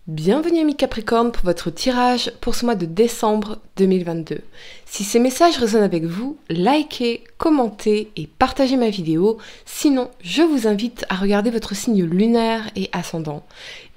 Bienvenue amis Capricorne pour votre tirage pour ce mois de décembre 2022. Si ces messages résonnent avec vous, likez, commentez et partagez ma vidéo. Sinon, je vous invite à regarder votre signe lunaire et ascendant.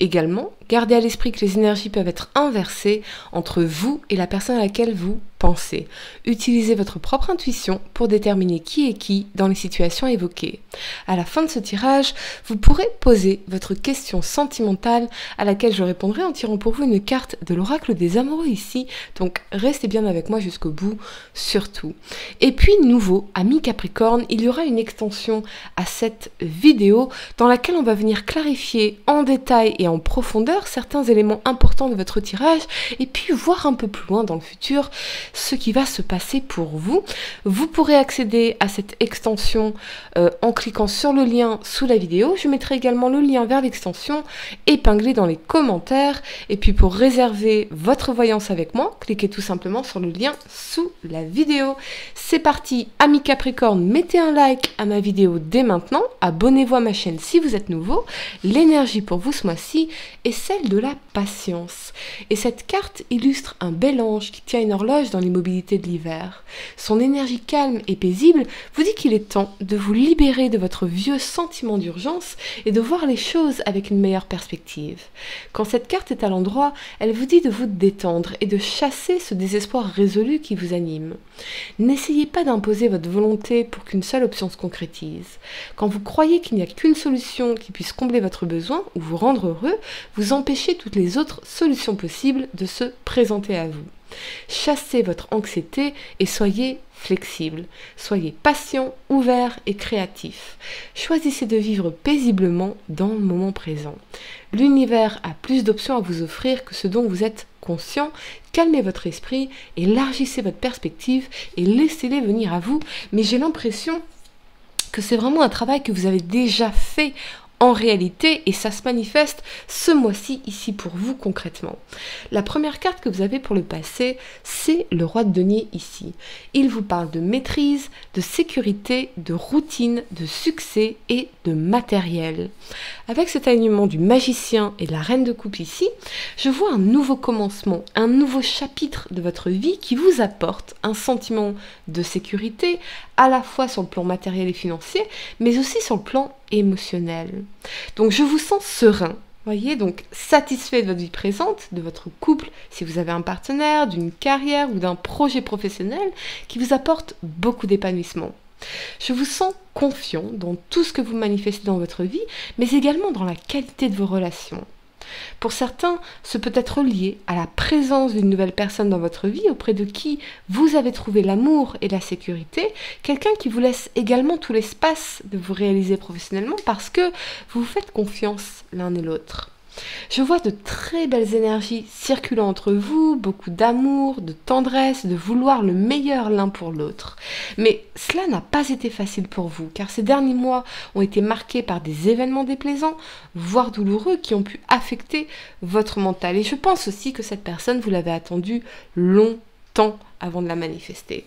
Également, gardez à l'esprit que les énergies peuvent être inversées entre vous et la personne à laquelle vous pensez. Utilisez votre propre intuition pour déterminer qui est qui dans les situations évoquées. À la fin de ce tirage, vous pourrez poser votre question sentimentale à laquelle je répondrai en tirant pour vous une carte de l'oracle des amoureux ici. Donc restez bien avec moi jusqu'au bout, surtout. Et puis nouveau, amis Capricorne, il y aura une extension à cette vidéo dans laquelle on va venir clarifier en détail et en profondeur certains éléments importants de votre tirage et puis voir un peu plus loin dans le futur ce qui va se passer pour vous. Vous pourrez accéder à cette extension en cliquant sur le lien sous la vidéo. Je mettrai également le lien vers l'extension épinglé dans les commentaires. Et puis pour réserver votre voyance avec moi, cliquez tout simplement sur le lien sous la vidéo. C'est parti, amis Capricorne, mettez un like à ma vidéo dès maintenant. Abonnez-vous à ma chaîne si vous êtes nouveau. L'énergie pour vous ce mois-ci est celle de la patience. Et cette carte illustre un bel ange qui tient une horloge dans l'immobilité de l'hiver. Son énergie calme et paisible vous dit qu'il est temps de vous libérer de votre vieux sentiment d'urgence et de voir les choses avec une meilleure perspective. Quand cette carte est à l'endroit, elle vous dit de vous détendre et de chasser ce désespoir résolu qui vous anime. N'essayez pas d'imposer votre volonté pour qu'une seule option se concrétise. Quand vous croyez qu'il n'y a qu'une solution qui puisse combler votre besoin ou vous rendre heureux, vous empêchez toutes les autres solutions possibles de se présenter à vous. Chassez votre anxiété et soyez flexible. Soyez patient, ouvert et créatif. Choisissez de vivre paisiblement dans le moment présent. L'univers a plus d'options à vous offrir que ce dont vous êtes conscient. Calmez votre esprit, élargissez votre perspective et laissez-les venir à vous. Mais j'ai l'impression que c'est vraiment un travail que vous avez déjà fait en réalité, et ça se manifeste ce mois-ci ici pour vous concrètement. La première carte que vous avez pour le passé, c'est le roi de denier ici. Il vous parle de maîtrise, de sécurité, de routine, de succès et de matériel. Avec cet alignement du magicien et de la reine de coupe ici, je vois un nouveau commencement, un nouveau chapitre de votre vie qui vous apporte un sentiment de sécurité, à la fois sur le plan matériel et financier, mais aussi sur le plan émotionnel. Donc je vous sens serein, voyez, donc satisfait de votre vie présente, de votre couple, si vous avez un partenaire, d'une carrière ou d'un projet professionnel qui vous apporte beaucoup d'épanouissement. Je vous sens confiant dans tout ce que vous manifestez dans votre vie, mais également dans la qualité de vos relations. Pour certains, ce peut être lié à la présence d'une nouvelle personne dans votre vie auprès de qui vous avez trouvé l'amour et la sécurité, quelqu'un qui vous laisse également tout l'espace de vous réaliser professionnellement parce que vous vous faites confiance l'un et l'autre. Je vois de très belles énergies circulant entre vous, beaucoup d'amour, de tendresse, de vouloir le meilleur l'un pour l'autre. Mais cela n'a pas été facile pour vous, car ces derniers mois ont été marqués par des événements déplaisants, voire douloureux, qui ont pu affecter votre mental. Et je pense aussi que cette personne, vous l'avez attendue longtemps avant de la manifester.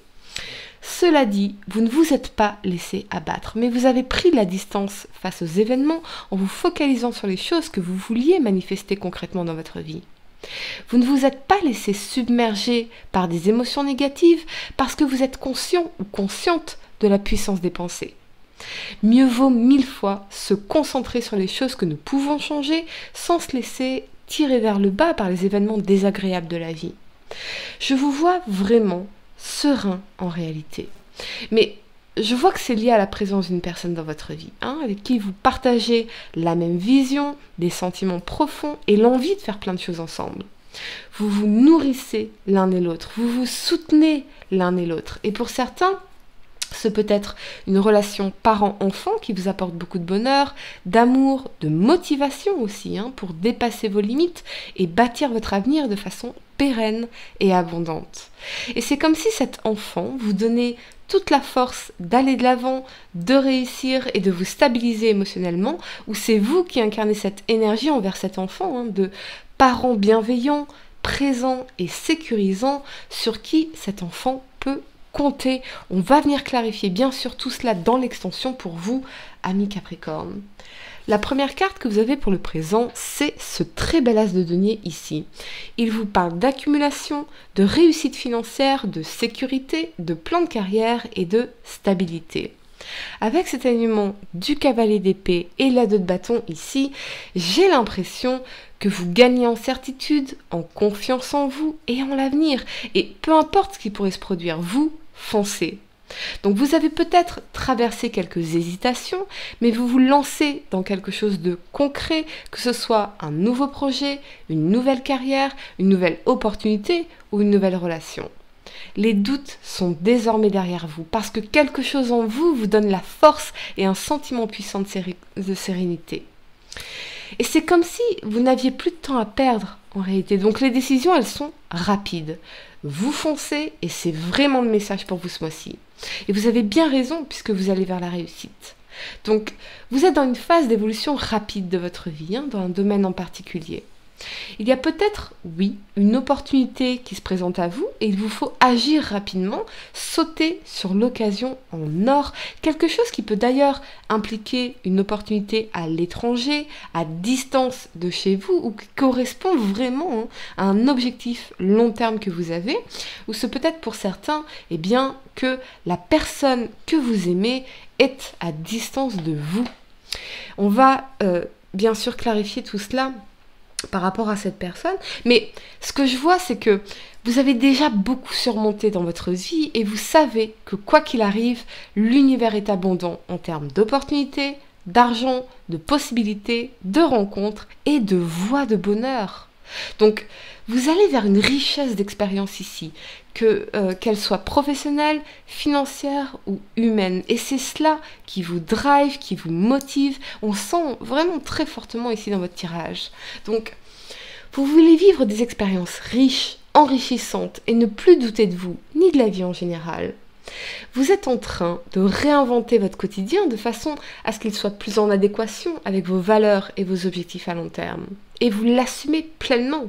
Cela dit, vous ne vous êtes pas laissé abattre, mais vous avez pris de la distance face aux événements en vous focalisant sur les choses que vous vouliez manifester concrètement dans votre vie. Vous ne vous êtes pas laissé submerger par des émotions négatives parce que vous êtes conscient ou consciente de la puissance des pensées. Mieux vaut 1000 fois se concentrer sur les choses que nous pouvons changer sans se laisser tirer vers le bas par les événements désagréables de la vie. Je vous vois vraiment serein en réalité. Mais je vois que c'est lié à la présence d'une personne dans votre vie, avec qui vous partagez la même vision, des sentiments profonds et l'envie de faire plein de choses ensemble. Vous vous nourrissez l'un et l'autre, vous vous soutenez l'un et l'autre. Et pour certains, ce peut être une relation parent-enfant qui vous apporte beaucoup de bonheur, d'amour, de motivation aussi, pour dépasser vos limites et bâtir votre avenir de façon pérenne et abondante. Et c'est comme si cet enfant vous donnait toute la force d'aller de l'avant, de réussir et de vous stabiliser émotionnellement, ou c'est vous qui incarnez cette énergie envers cet enfant, de parent bienveillant, présent et sécurisant sur qui cet enfant peut compter. On va venir clarifier bien sûr tout cela dans l'extension pour vous, amis Capricorne. La première carte que vous avez pour le présent, c'est ce très bel as de denier ici. Il vous parle d'accumulation, de réussite financière, de sécurité, de plan de carrière et de stabilité. Avec cet alignement du cavalier d'épée et la 2 de bâton ici, j'ai l'impression que vous gagnez en certitude, en confiance en vous et en l'avenir. Et peu importe ce qui pourrait se produire, vous foncez. Donc vous avez peut-être traversé quelques hésitations, mais vous vous lancez dans quelque chose de concret, que ce soit un nouveau projet, une nouvelle carrière, une nouvelle opportunité ou une nouvelle relation. Les doutes sont désormais derrière vous parce que quelque chose en vous vous donne la force et un sentiment puissant de sérénité. Et c'est comme si vous n'aviez plus de temps à perdre en réalité. Donc les décisions, elles sont rapides. Vous foncez et c'est vraiment le message pour vous ce mois-ci. Et vous avez bien raison puisque vous allez vers la réussite. Donc vous êtes dans une phase d'évolution rapide de votre vie, dans un domaine en particulier. Il y a peut-être, oui, une opportunité qui se présente à vous et il vous faut agir rapidement, sauter sur l'occasion en or, quelque chose qui peut d'ailleurs impliquer une opportunité à l'étranger, à distance de chez vous ou qui correspond vraiment à un objectif long terme que vous avez, ou c'est peut-être pour certains, eh bien, que la personne que vous aimez est à distance de vous. On va bien sûr clarifier tout cela par rapport à cette personne, mais ce que je vois, c'est que vous avez déjà beaucoup surmonté dans votre vie et vous savez que quoi qu'il arrive, l'univers est abondant en termes d'opportunités, d'argent, de possibilités, de rencontres et de voies de bonheur. Donc, vous allez vers une richesse d'expérience ici, qu'elle soit professionnelle, financière ou humaine. Et c'est cela qui vous drive, qui vous motive. On sent vraiment très fortement ici dans votre tirage. Donc, vous voulez vivre des expériences riches, enrichissantes et ne plus douter de vous, ni de la vie en général. Vous êtes en train de réinventer votre quotidien de façon à ce qu'il soit plus en adéquation avec vos valeurs et vos objectifs à long terme. Et vous l'assumez pleinement.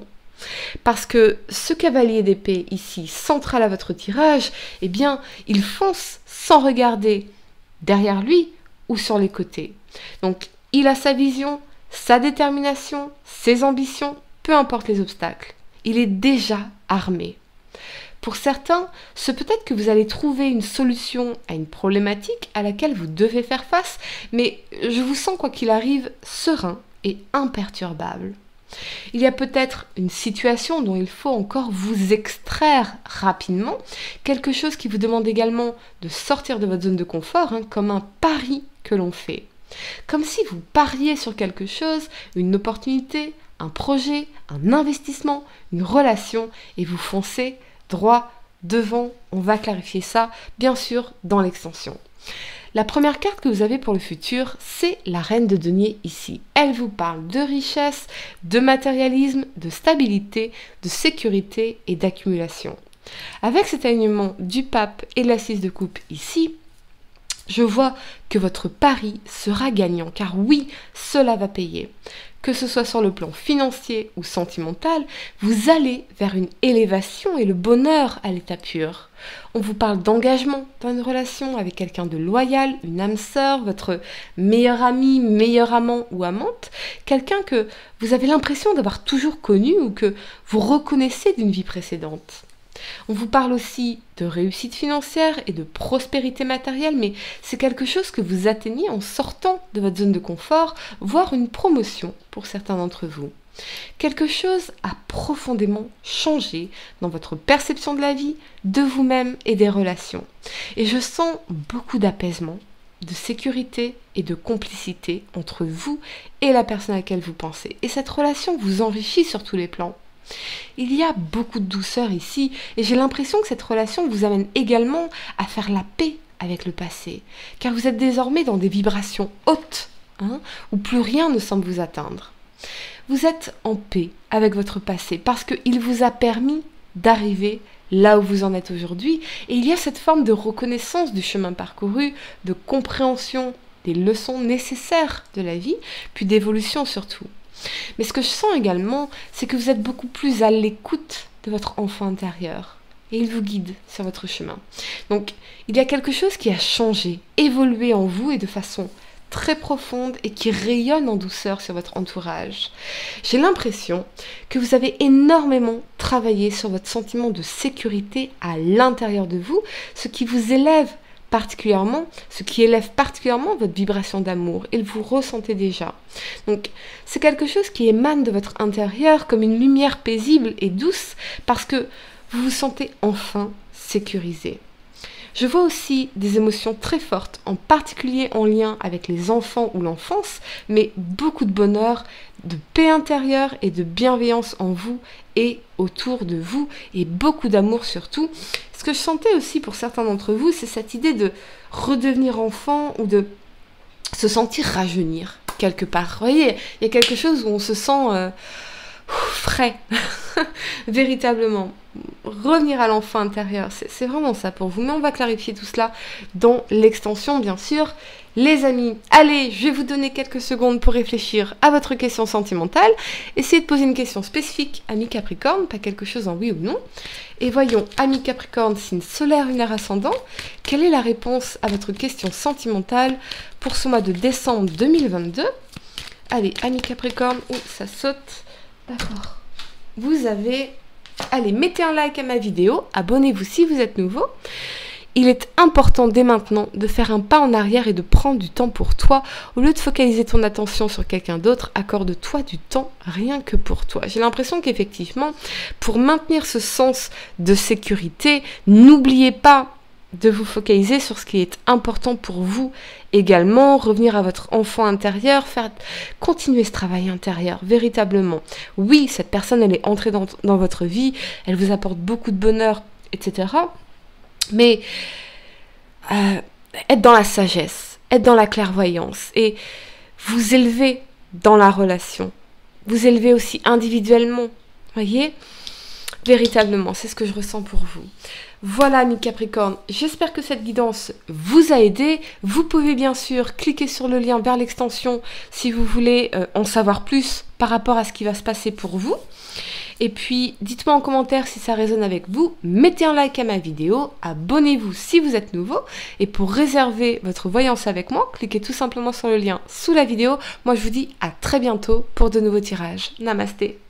Parce que ce cavalier d'épée ici, central à votre tirage, eh bien, il fonce sans regarder derrière lui ou sur les côtés. Donc, il a sa vision, sa détermination, ses ambitions, peu importe les obstacles. Il est déjà armé. Pour certains, c'est peut-être que vous allez trouver une solution à une problématique à laquelle vous devez faire face, mais je vous sens quoi qu'il arrive serein et imperturbable. Il y a peut-être une situation dont il faut encore vous extraire rapidement, quelque chose qui vous demande également de sortir de votre zone de confort, comme un pari que l'on fait. Comme si vous pariez sur quelque chose, une opportunité, un projet, un investissement, une relation, et vous foncez droit devant. On va clarifier ça, bien sûr, dans l'extension. La première carte que vous avez pour le futur, c'est la reine de denier ici. Elle vous parle de richesse, de matérialisme, de stabilité, de sécurité et d'accumulation. Avec cet alignement du pape et la 6 de coupe ici, je vois que votre pari sera gagnant, car oui, cela va payer. Que ce soit sur le plan financier ou sentimental, vous allez vers une élévation et le bonheur à l'état pur. On vous parle d'engagement dans une relation avec quelqu'un de loyal, une âme sœur, votre meilleur ami, meilleur amant ou amante, quelqu'un que vous avez l'impression d'avoir toujours connu ou que vous reconnaissez d'une vie précédente. On vous parle aussi de réussite financière et de prospérité matérielle, mais c'est quelque chose que vous atteignez en sortant de votre zone de confort, voire une promotion pour certains d'entre vous. Quelque chose a profondément changé dans votre perception de la vie, de vous-même et des relations. Et je sens beaucoup d'apaisement, de sécurité et de complicité entre vous et la personne à laquelle vous pensez. Et cette relation vous enrichit sur tous les plans. Il y a beaucoup de douceur ici et j'ai l'impression que cette relation vous amène également à faire la paix avec le passé, car vous êtes désormais dans des vibrations hautes, où plus rien ne semble vous atteindre. Vous êtes en paix avec votre passé parce qu'il vous a permis d'arriver là où vous en êtes aujourd'hui et il y a cette forme de reconnaissance du chemin parcouru, de compréhension des leçons nécessaires de la vie, puis d'évolution surtout. Mais ce que je sens également, c'est que vous êtes beaucoup plus à l'écoute de votre enfant intérieur. Et il vous guide sur votre chemin. Donc, il y a quelque chose qui a changé, évolué en vous et de façon très profonde et qui rayonne en douceur sur votre entourage. J'ai l'impression que vous avez énormément travaillé sur votre sentiment de sécurité à l'intérieur de vous, ce qui vous élève particulièrement, ce qui élève particulièrement votre vibration d'amour, et vous ressentez déjà. Donc, c'est quelque chose qui émane de votre intérieur comme une lumière paisible et douce parce que vous vous sentez enfin sécurisé. Je vois aussi des émotions très fortes, en particulier en lien avec les enfants ou l'enfance, mais beaucoup de bonheur, de paix intérieure et de bienveillance en vous et autour de vous, et beaucoup d'amour surtout. Ce que je sentais aussi pour certains d'entre vous, c'est cette idée de redevenir enfant ou de se sentir rajeunir quelque part. Vous voyez, il y a quelque chose où on se sent frais, véritablement. Revenir à l'enfant intérieur, c'est vraiment ça pour vous. Mais on va clarifier tout cela dans l'extension, bien sûr. Les amis, allez, je vais vous donner quelques secondes pour réfléchir à votre question sentimentale. Essayez de poser une question spécifique, ami Capricorne, pas quelque chose en oui ou non. Et voyons, ami Capricorne, signe solaire, lunaire, ascendant, quelle est la réponse à votre question sentimentale pour ce mois de décembre 2022? Allez, ami Capricorne, ça saute. D'accord. Vous avez... Allez, mettez un like à ma vidéo, abonnez-vous si vous êtes nouveau. Il est important dès maintenant de faire un pas en arrière et de prendre du temps pour toi. Au lieu de focaliser ton attention sur quelqu'un d'autre, accorde-toi du temps rien que pour toi. J'ai l'impression qu'effectivement, pour maintenir ce sens de sécurité, n'oubliez pas de vous focaliser sur ce qui est important pour vous également, revenir à votre enfant intérieur, continuer ce travail intérieur, véritablement. Oui, cette personne, elle est entrée dans votre vie, elle vous apporte beaucoup de bonheur, etc. Mais être dans la sagesse, être dans la clairvoyance et vous élever dans la relation, vous élever aussi individuellement, voyez, véritablement, c'est ce que je ressens pour vous. Voilà, amis Capricorne, j'espère que cette guidance vous a aidé. Vous pouvez bien sûr cliquer sur le lien vers l'extension si vous voulez en savoir plus par rapport à ce qui va se passer pour vous. Et puis, dites-moi en commentaire si ça résonne avec vous, mettez un like à ma vidéo, abonnez-vous si vous êtes nouveau. Et pour réserver votre voyance avec moi, cliquez tout simplement sur le lien sous la vidéo. Moi, je vous dis à très bientôt pour de nouveaux tirages. Namasté.